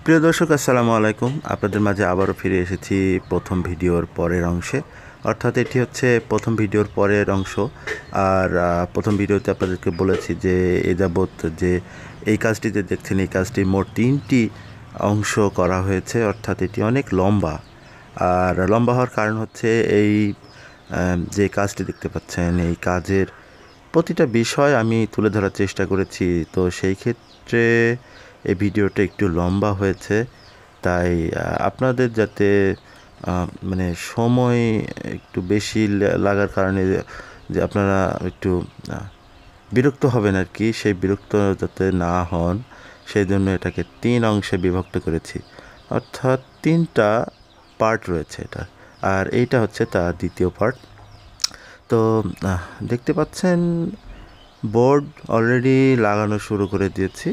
প্রিয় দর্শক আসসালামু আলাইকুম। আপনাদের মাঝে আবারও ফিরে এসেছি প্রথম ভিডিওর পরের অংশে, অর্থাৎ এটি হচ্ছে প্রথম ভিডিওর পরের অংশ। আর প্রথম ভিডিওতে আপনাদেরকে বলেছি যে এ যাবৎ যে এই কাজটিতে দেখছেন, এই কাজটি মোট 3টি অংশ করা হয়েছে, অর্থাৎ এটি অনেক লম্বা। আর লম্বা হওয়ার কারণ হচ্ছে এই যে কাজটি দেখতে পাচ্ছেন, এই কাজের প্রতিটা বিষয় আমি তুলে ধরার চেষ্টা করেছি। তো সেই ক্ষেত্রে এই ভিডিওটা একটু লম্বা হয়েছে, তাই আপনাদের যাতে মানে সময় একটু বেশি লাগার কারণে যে আপনারা একটু বিরক্ত হবেন আর কি, সেই বিরক্ত যাতে না হন সেই জন্য এটাকে 3 অংশে বিভক্ত করেছি, অর্থাৎ 3টা পার্ট রয়েছে এটা। আর এইটা হচ্ছে তার দ্বিতীয় পার্ট। তো দেখতে পাচ্ছেন বোর্ড অলরেডি লাগানো শুরু করে দিয়েছি।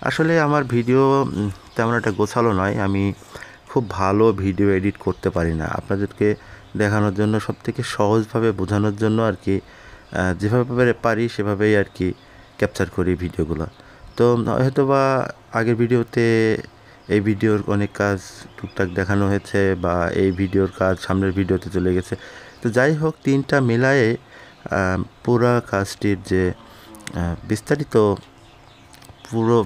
আসলে আমার ভিডিও তেমন একটা গোছালো নয়, আমি খুব ভালো ভিডিও এডিট করতে পারি না। আপনাদেরকে দেখানোর জন্য, সবথেকে সহজভাবে বোঝানোর জন্য আর কি, যেভাবে পারি সেভাবেই আর কি ক্যাপচার করি ভিডিওগুলো। তো হয়তো বা আগের ভিডিওতে এই ভিডিওর অনেক কাজ টুকটাক দেখানো হয়েছে, বা এই ভিডিওর কাজ সামনের ভিডিওতে চলে গেছে। তো যাই হোক, 3টা মিলায়ে পুরো কাজটির যে বিস্তারিত পুরো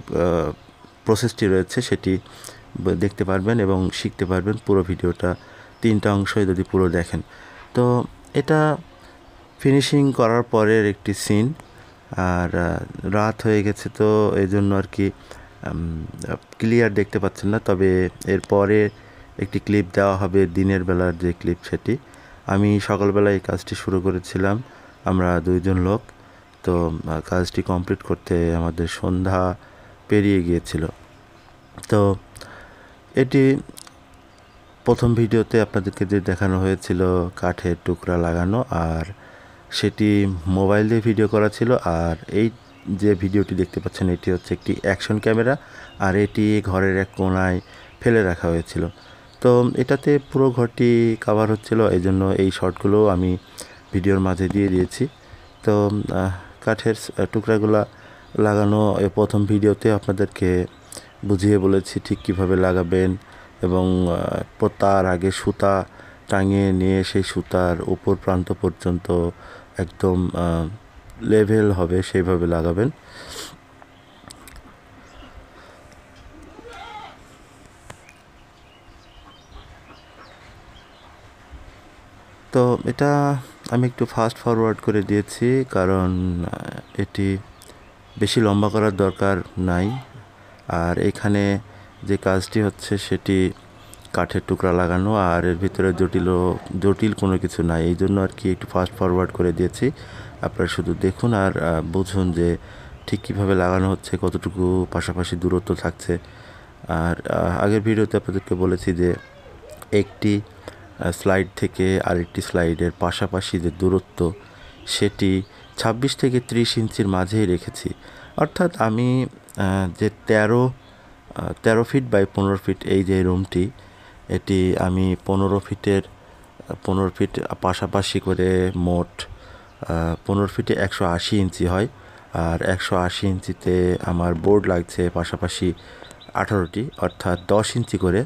প্রসেসটি রয়েছে সেটি দেখতে পারবেন এবং শিখতে পারবেন পুরো ভিডিওটা 3টা অংশই যদি পুরো দেখেন। তো এটা ফিনিশিং করার পরের একটি সিন। আর রাত হয়ে গেছে, তো এই জন্য আর কি ক্লিয়ার দেখতে পাচ্ছেন না, তবে এরপরে একটি ক্লিপ দেওয়া হবে দিনের বেলার যে ক্লিপ, সেটি আমি সকালবেলা এই কাজটি শুরু করেছিলাম। আমরা 2 জন লোক, তো কাজটি কমপ্লিট করতে আমাদের সন্ধ্যা পেরিয়ে গিয়েছিল। তো এটি প্রথম ভিডিওতে আপনাদেরকে যে দেখানো হয়েছিল কাঠের টুকরা লাগানো, আর সেটি মোবাইল দিয়ে ভিডিও করা ছিল। আর এই যে ভিডিওটি দেখতে পাচ্ছেন, এটি হচ্ছে একটি অ্যাকশন ক্যামেরা, আর এটি ঘরের এক কোণায় ফেলে রাখা হয়েছিল। তো এটাতে পুরো ঘরটি কাভার হচ্ছিল, এই জন্য এই শর্টগুলো আমি ভিডিওর মাঝে দিয়ে দিয়েছি। তো কাঠের টুকরাগুলা লাগানো প্রথম ভিডিওতে আপনাদেরকে বুঝিয়ে বলেছি ঠিক কীভাবে লাগাবেন, এবং তার আগে সুতা টাঙিয়ে নিয়ে সেই সুতার উপর প্রান্ত পর্যন্ত একদম লেভেল হবে সেইভাবে লাগাবেন। তো এটা আমি একটু ফাস্ট ফরওয়ার্ড করে দিয়েছি, কারণ এটি বেশি লম্বা করার দরকার নাই। আর এখানে যে কাজটি হচ্ছে সেটি কাঠের টুকরা লাগানো, আর এর ভিতরে জটিল কোনো কিছু নাই, এই জন্য আর কি একটু ফাস্ট ফরওয়ার্ড করে দিয়েছি। আপনারা শুধু দেখুন আর বুঝুন যে ঠিক কীভাবে লাগানো হচ্ছে, কতটুকু পাশাপাশি দূরত্ব থাকছে। আর আগের ভিডিওতে আপনাদেরকে বলেছি যে একটি স্লাইড থেকে আরেকটি স্লাইডের পাশাপাশি যে দূরত্ব, সেটি 26 থেকে 30 ইঞ্চির মাঝেই রেখেছি। অর্থাৎ আমি যে 13 ফিট বাই 15 ফিট এই যে রুমটি, এটি আমি 15 ফিট পাশাপাশি করে মোট 15 ফিটে 180 ইঞ্চি হয়। আর 180 ইঞ্চিতে আমার বোর্ড লাগছে পাশাপাশি 18টি, অর্থাৎ 10 ইঞ্চি করে।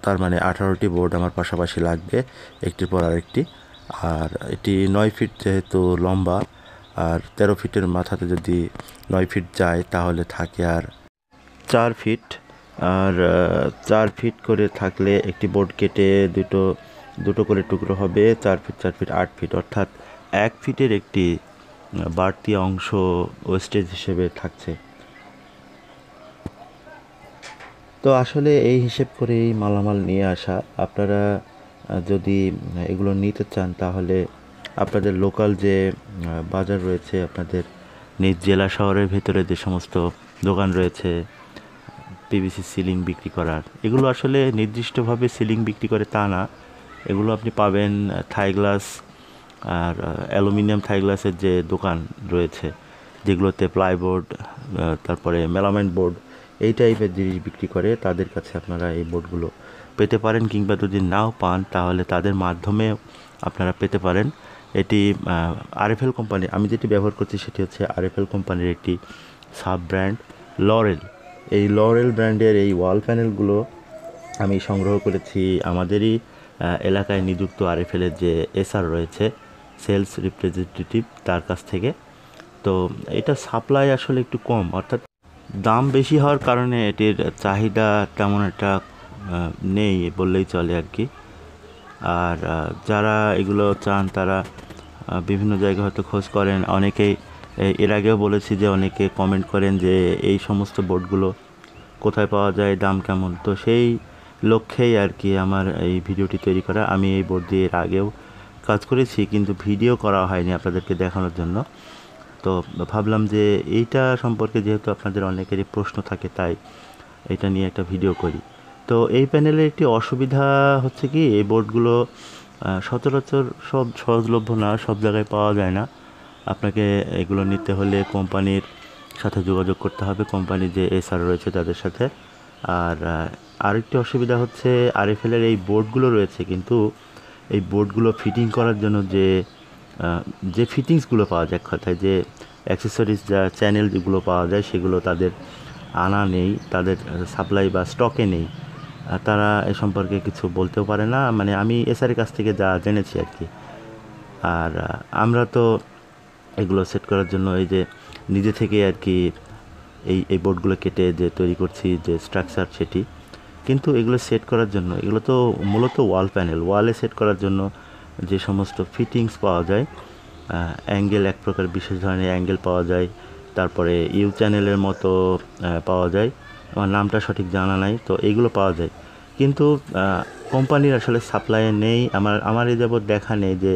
তার মানে 18টি বোর্ড আমার পাশাপাশি লাগবে, একটির পর আরেকটি। আর এটি 9 ফিট যেহেতু লম্বা, আর 13 ফিটের মাথাতে যদি 9 ফিট যায় তাহলে থাকে আর 4 ফিট। আর 4 ফিট করে থাকলে একটি বোর্ড কেটে দুটো করে টুকরো হবে, 4 ফিট 4 ফিট 8 ফিট, অর্থাৎ 1 ফিটের একটি বাড়তি অংশ ওয়েস্টেজ হিসেবে থাকছে। তো আসলে এই হিসেব করেই মালামাল নিয়ে আসা। আপনারা যদি এগুলো নিতে চান তাহলে আপনাদের লোকাল যে বাজার রয়েছে, আপনাদের নিজ জেলা শহরের ভেতরে যে সমস্ত দোকান রয়েছে পিভিসি সিলিং বিক্রি করার, এগুলো আসলে নির্দিষ্টভাবে সিলিং বিক্রি করে তা না। এগুলো আপনি পাবেন থাই গ্লাস আর অ্যালুমিনিয়াম থাই গ্লাসের যে দোকান রয়েছে, যেগুলোতে প্লাইবোর্ড, তারপরে মেলামাইন বোর্ড, এই টাইপের জিনিস বিক্রি করে, তাদের কাছে আপনারা এই বোর্ডগুলো পেতে পারেন। কিংবা যদি নাও পান তাহলে তাদের মাধ্যমে আপনারা পেতে পারেন। এটি RFL কোম্পানি, আমি যেটি ব্যবহার করছি সেটি হচ্ছে RFL কোম্পানির একটি সাব ব্র্যান্ড লরেল। এই লরেল ব্র্যান্ডের এই ওয়াল প্যানেলগুলো আমি সংগ্রহ করেছি আমাদেরই এলাকায় নিযুক্ত RFL এর যে SR রয়েছে, সেলস রিপ্রেজেন্টেটিভ, তার কাছ থেকে। তো এটা সাপ্লাই আসলে একটু কম, অর্থাৎ দাম বেশি হওয়ার কারণে এটির চাহিদা তেমন একটা নেই বললেই চলে আর কি। আর যারা এগুলো চান তারা বিভিন্ন জায়গায় হয়তো খোঁজ করেন। অনেকেই এর আগেও বলেছি যে অনেকে কমেন্ট করেন যে এই সমস্ত বোর্ডগুলো কোথায় পাওয়া যায়, দাম কেমন। তো সেই লক্ষ্যেই আর কি আমার এই ভিডিওটি তৈরি করা। আমি এই বোর্ড দিয়ে এর আগেও কাজ করেছি, কিন্তু ভিডিও করা হয়নি আপনাদেরকে দেখানোর জন্য। তো ভাবলাম যে এইটা সম্পর্কে যেহেতু আপনাদের অনেকেরই প্রশ্ন থাকে, তাই এটা নিয়ে একটা ভিডিও করি। তো এই প্যানেলের একটি অসুবিধা হচ্ছে কি, এই বোর্ডগুলো সচরাচর সব সহজলভ্য না, সব জায়গায় পাওয়া যায় না। আপনাকে এগুলো নিতে হলে কোম্পানির সাথে যোগাযোগ করতে হবে, কোম্পানির যে SR রয়েছে তাদের সাথে। আর আরেকটি অসুবিধা হচ্ছে RFL এর এই বোর্ডগুলো রয়েছে, কিন্তু এই বোর্ডগুলো ফিটিং করার জন্য যে ফিটিংসগুলো পাওয়া যায়, কথায় যে অ্যাক্সেসরিজ, যা চ্যানেল যেগুলো পাওয়া যায়, সেগুলো তাদের আনা নেই, তাদের সাপ্লাই বা স্টকে নেই। তারা এ সম্পর্কে কিছু বলতেও পারে না, মানে আমি SR কাছ থেকে যা জেনেছি আর কি। আর আমরা তো এগুলো সেট করার জন্য এই যে নিজে থেকে আর কি এই বোর্ডগুলো কেটে যে তৈরি করছি যে স্ট্রাকচার, সেটি। কিন্তু এগুলো সেট করার জন্য, এগুলো তো মূলত ওয়াল প্যানেল, ওয়ালে সেট করার জন্য যে সমস্ত ফিটিংস পাওয়া যায়, অ্যাঙ্গেল, এক প্রকার বিশেষ ধরনের অ্যাঙ্গেল পাওয়া যায়, তারপরে ইউ চ্যানেলের মতো পাওয়া যায়, আমার নামটা সঠিক জানা নাই, তো এইগুলো পাওয়া যায়। কিন্তু কোম্পানির আসলে সাপ্লাইয়ে নেই, আমার এই যাবৎ দেখা নেই যে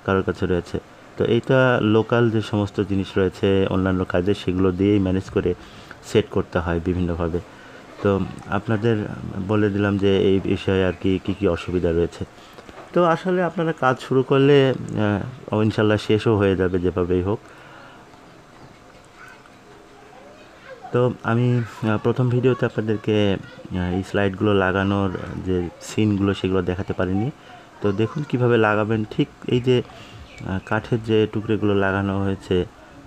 কারোর কাছে রয়েছে। তো এইটা লোকাল যে সমস্ত জিনিস রয়েছে অন্যান্য কাজে, সেগুলো দিয়েই ম্যানেজ করে সেট করতে হয় বিভিন্নভাবে। তো আপনাদের বলে দিলাম যে এই বিষয়ে আর কি কী অসুবিধা রয়েছে। তো আসলে আপনারা কাজ শুরু করলে ইনশাল্লাহ শেষও হয়ে যাবে যেভাবেই হোক। তো আমি প্রথম ভিডিওতে আপনাদেরকে এই স্লাইডগুলো লাগানোর যে সিনগুলো, সেগুলো দেখাতে পারিনি। তো দেখুন কিভাবে লাগাবেন। ঠিক এই যে কাঠের যে টুকরোগুলো লাগানো হয়েছে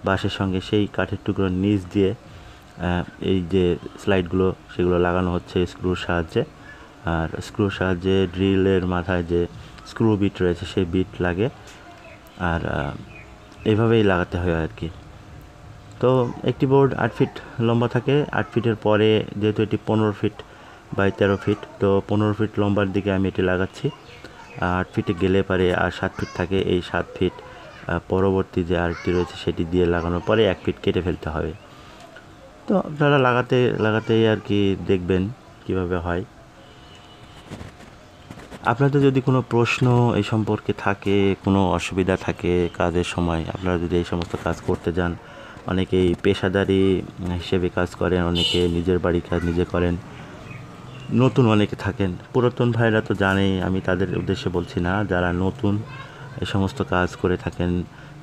বাঁশের সঙ্গে, সেই কাঠের টুকরোর নিচ দিয়ে এই যে স্লাইডগুলো, সেগুলো লাগানো হচ্ছে স্ক্রুর সাহায্যে। আর স্ক্রুর সাহায্যে ড্রিলের মাথায় যে স্ক্রু বিট রয়েছে, সেই বিট লাগে। আর এইভাবেই লাগাতে হয় আর কি। তো একটি বোর্ড 8 ফিট লম্বা থাকে। 8 ফিটের পরে যেহেতু এটি 15 ফিট বাই 13 ফিট, তো 15 ফিট লম্বার দিকে আমি এটি লাগাচ্ছি। 8 ফিটে গেলে পারে আর 7 ফিট থাকে। এই 7 ফিট পরবর্তী যে আরেকটি রয়েছে, সেটি দিয়ে লাগানোর পরে 1 ফিট কেটে ফেলতে হবে। তো আপনারা লাগাতেই আর কি দেখবেন কিভাবে হয়। আপনাদের যদি কোনো প্রশ্ন এই সম্পর্কে থাকে, কোনো অসুবিধা থাকে কাজের সময়, আপনারা যদি এই সমস্ত কাজ করতে যান, অনেকেই পেশাদারি হিসেবে কাজ করেন, অনেকে নিজের বাড়ি কাজ নিজে করেন, নতুন অনেকে থাকেন। পুরাতন ভাইরা তো জানেই, আমি তাদের উদ্দেশ্যে বলছি না। যারা নতুন এই সমস্ত কাজ করে থাকেন,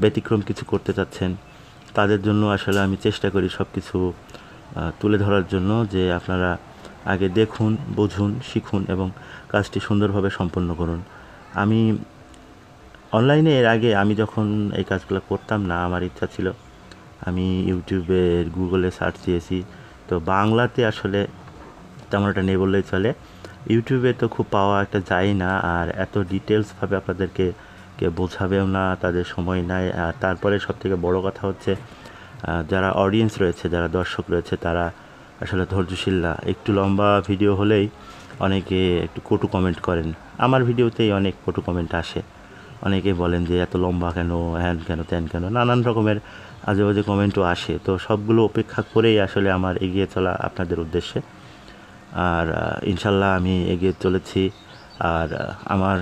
ব্যতিক্রম কিছু করতে চাচ্ছেন, তাদের জন্য আসলে আমি চেষ্টা করি সব কিছু তুলে ধরার জন্য, যে আপনারা আগে দেখুন, বুঝুন, শিখুন এবং কাজটি সুন্দরভাবে সম্পন্ন করুন। আমি অনলাইনে এর আগে আমি যখন এই কাজগুলো করতাম না, আমার ইচ্ছা ছিল আমি ইউটিউবে, গুগলে সার্চ দিয়েছি। তো বাংলাতে আসলে তেমন একটা নেই বললেই চলে। ইউটিউবে তো খুব পাওয়া একটা যায় না, আর এত ডিটেলসভাবে আপনাদেরকে বোঝাবেও না, তাদের সময় নাই। আর তারপরে সবথেকে বড় কথা হচ্ছে, যারা অডিয়েন্স রয়েছে, যারা দর্শক রয়েছে, তারা আসলে ধৈর্যশীল না। একটু লম্বা ভিডিও হলেই অনেকে একটু কটু কমেন্ট করেন। আমার ভিডিওতেই অনেক কটু কমেন্ট আসে। অনেকে বলেন যে এত লম্বা কেন, হ্যান কেন, ত্যান কেন, নানান রকমের আজে বাজে কমেন্টও আসে। তো সবগুলো উপেক্ষা করেই আসলে আমার এগিয়ে চলা আপনাদের উদ্দেশ্যে। আর ইনশাল্লাহ আমি এগিয়ে চলেছি। আর আমার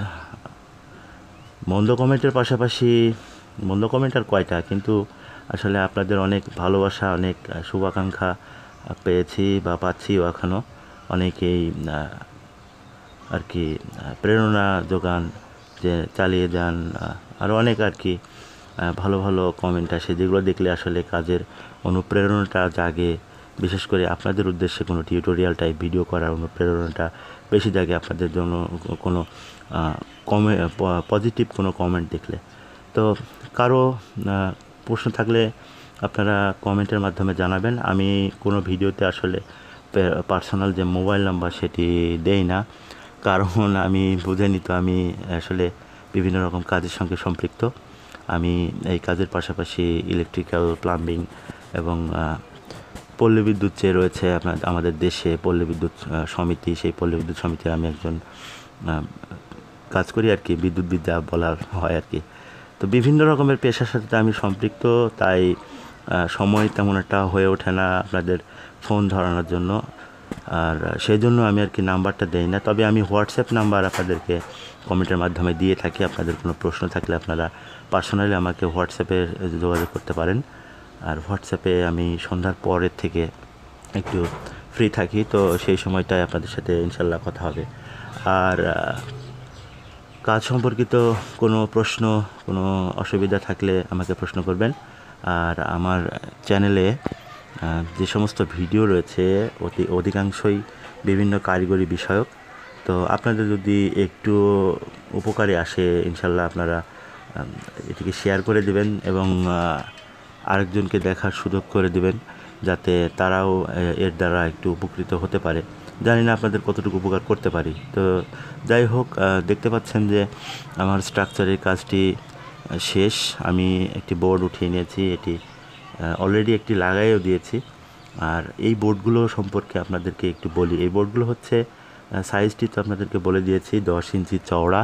মন্দ কমেন্টের পাশাপাশি, মন্দ কমেন্ট আর কয়টা, কিন্তু আসলে আপনাদের অনেক ভালোবাসা, অনেক শুভাকাঙ্ক্ষা পেয়েছি বা পাচ্ছিও এখনও। অনেকেই আর কি প্রেরণা যোগান যে চালিয়ে যান। আরও অনেক আর কি ভালো ভালো কমেন্ট আসে, যেগুলো দেখলে আসলে কাজের অনুপ্রেরণাটা জাগে। বিশেষ করে আপনাদের উদ্দেশ্যে কোনো টিউটোরিয়াল টাইপ ভিডিও করার অনুপ্রেরণাটা বেশি জাগে আপনাদের জন্য, কোনো পজিটিভ কোনো কমেন্ট দেখলে। তো কারো প্রশ্ন থাকলে আপনারা কমেন্টের মাধ্যমে জানাবেন। আমি কোনো ভিডিওতে আসলে পার্সোনাল যে মোবাইল নাম্বার সেটি দেই না, কারণ আমি বুঝেনি তো, আমি আসলে বিভিন্ন রকম কাজের সঙ্গে সম্পৃক্ত। আমি এই কাজের পাশাপাশি ইলেকট্রিক্যাল, প্লাম্বিং এবং পল্লী বিদ্যুৎ যে রয়েছে আমাদের দেশে পল্লী বিদ্যুৎ সমিতি, সেই পল্লী বিদ্যুৎ সমিতির আমি একজন কাজ করি আর কি, বিদ্যুৎবিদ্যা বলা হয় আর কি। তো বিভিন্ন রকমের পেশার সাথে আমি সম্পৃক্ত, তাই সময় তেমন একটা হয়ে ওঠে না আপনাদের ফোন ধরানোর জন্য, আর সেই জন্য আমি আর কি নাম্বারটা দেই না। তবে আমি হোয়াটসঅ্যাপ নাম্বার আপনাদেরকে কমেন্টের মাধ্যমে দিয়ে থাকি। আপনাদের কোনো প্রশ্ন থাকলে আপনারা পার্সোনালি আমাকে হোয়াটসঅ্যাপে যোগাযোগ করতে পারেন। আর হোয়াটসঅ্যাপে আমি সন্ধ্যার পরের থেকে একটু ফ্রি থাকি, তো সেই সময়টায় আপনাদের সাথে ইনশাল্লাহ কথা হবে। আর কাজ সম্পর্কিত কোনো প্রশ্ন, কোনো অসুবিধা থাকলে আমাকে প্রশ্ন করবেন। আর আমার চ্যানেলে যে সমস্ত ভিডিও রয়েছে অধিকাংশই বিভিন্ন কারিগরি বিষয়ক, তো আপনাদের যদি একটু উপকারে আসে ইনশাল্লাহ আপনারা এটিকে শেয়ার করে দেবেন এবং আরেকজনকে দেখার সুযোগ করে দেবেন, যাতে তারাও এর দ্বারা একটু উপকৃত হতে পারে। জানি না আপনাদের কতটুকু উপকার করতে পারি। তো যাই হোক, দেখতে পাচ্ছেন যে আমার স্ট্রাকচারের কাজটি শেষ। আমি একটি বোর্ড উঠিয়ে নিয়েছি, এটি অলরেডি একটি লাগাইও দিয়েছি। আর এই বোর্ডগুলো সম্পর্কে আপনাদেরকে একটু বলি। এই বোর্ডগুলো হচ্ছে সাইজটি তো আপনাদেরকে বলে দিয়েছি, 10 ইঞ্চি চওড়া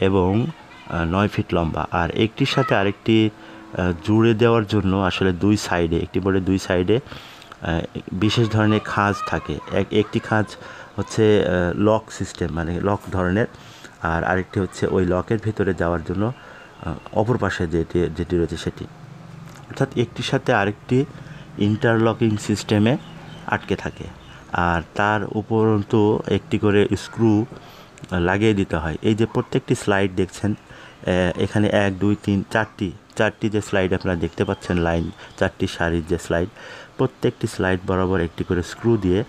এবং 9 ফিট লম্বা। আর একটির সাথে আরেকটি জুড়ে দেওয়ার জন্য আসলে দুই সাইডে, একটি বোর্ডের দুই সাইডে বিশেষ ধরনের খাঁজ থাকে। একটি খাঁজ হচ্ছে লক সিস্টেম, মানে লক ধরনের, আর আরেকটি হচ্ছে ওই লকের ভিতরে যাওয়ার জন্য অপর পাশে যেটি রয়েছে সেটি, অর্থাৎ একটির সাথে আরেকটি ইন্টারলকিং সিস্টেমে আটকে থাকে। আর তার উপরন্তু একটি করে স্ক্রু লাগিয়ে দিতে হয়। এই যে প্রত্যেকটি স্লাইড দেখছেন, এখানে 1 2 3 4টি যে স্লাইড আপনারা দেখতে পাচ্ছেন, লাইন 4টি সারির যে স্লাইড, প্রত্যেকটি স্লাইড বরাবর একটি করে স্ক্রু দিয়ে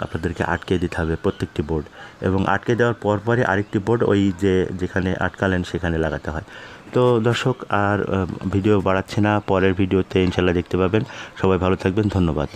আপনাদেরকে আটকে দিতে হবে প্রত্যেকটি বোর্ড, এবং আটকে দেওয়ার পরপরই আরেকটি বোর্ড ওই যেখানে আটকালেন সেখানে লাগাতে হয়। তো দর্শক, আর ভিডিও বাড়াচ্ছি না, পরের ভিডিওতে ইনশাল্লাহ দেখতে পাবেন। সবাই ভালো থাকবেন, ধন্যবাদ।